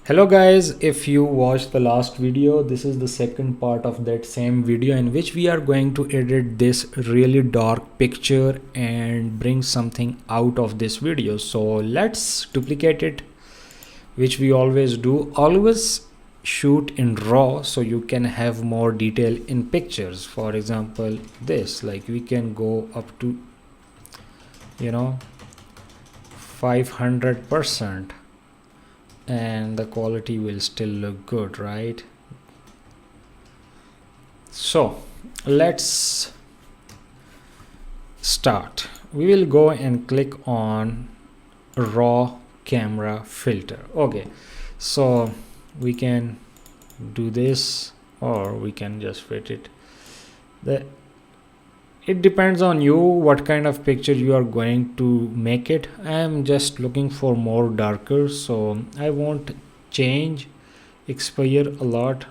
Hello guys, if you watched the last video, this is the second part of that same video in which we are going to edit this really dark picture and bring something out of this video. So let's duplicate it, which we always do. Always shoot in RAW so you can have more detail in pictures. For example, this, like we can go up to 500% and the quality will still look good, right? So let's start. We will go and click on raw camera filter. Okay, so we can do this or we can just fit it. It depends on you what kind of picture you are going to make it. I am just looking for more darker, so I won't change exposure a lot.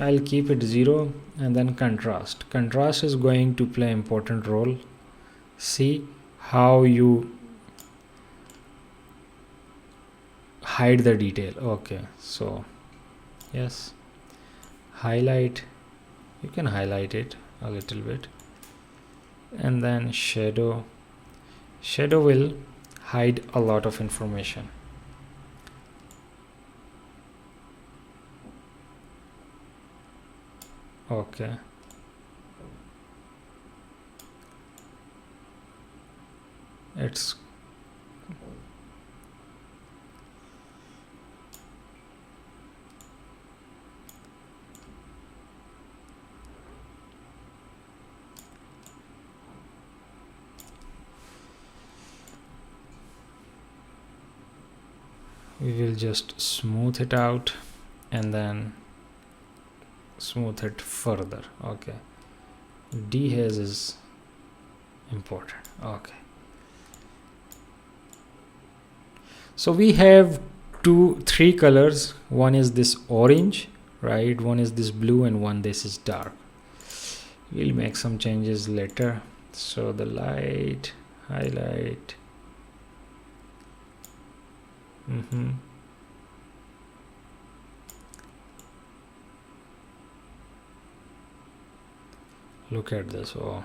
I'll keep it 0 and then contrast. Contrast is going to play important role. See how you hide the detail. Okay, so yes, highlight. You can highlight it a little bit, and then shadow will hide a lot of information. Okay, it's we will just smooth it out and then smooth it further. Okay, dehaze is important. Okay, so we have three colors. One is this orange, right? One is this blue and one this is dark. We'll make some changes later. So the light, highlight. Look at this. Oh,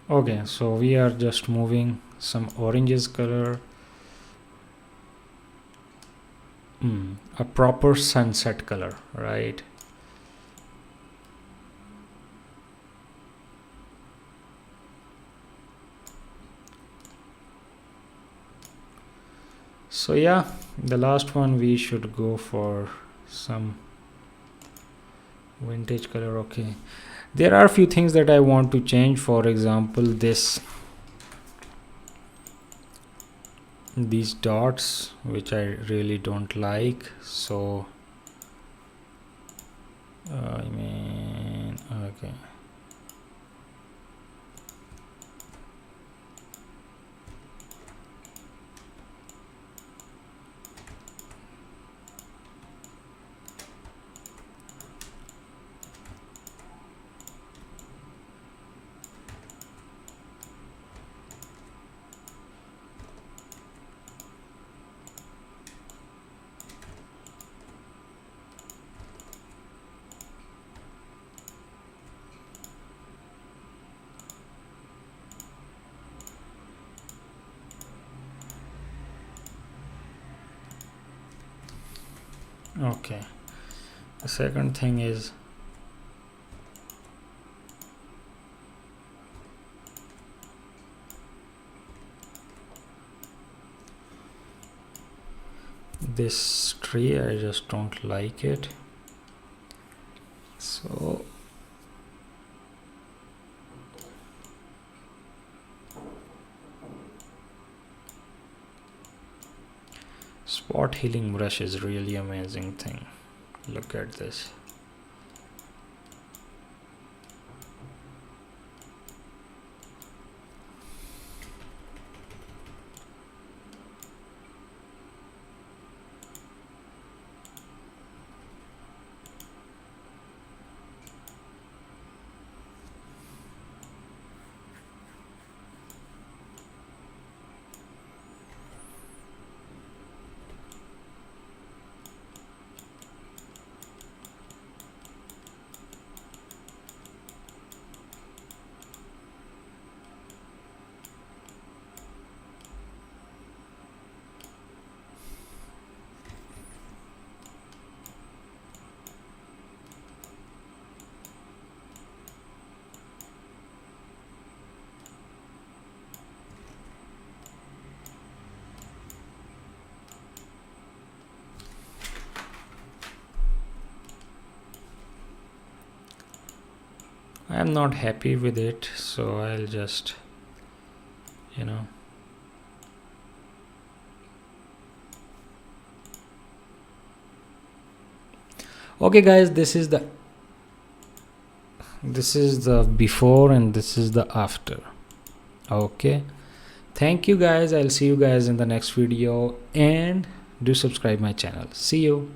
okay, so we are just moving some oranges color, a proper sunset color, right? So yeah, the last one we should go for some vintage color. Okay, there are a few things that I want to change. For example, these dots, which I really don't like. So okay, Okay, the second thing is this tree. I just don't like it, so spot healing brush is really amazing thing. Look at this. I am not happy with it, so I'll just, okay guys, this is the before and this is the after. Okay, thank you guys. I'll see you guys in the next video, and do subscribe my channel. See you.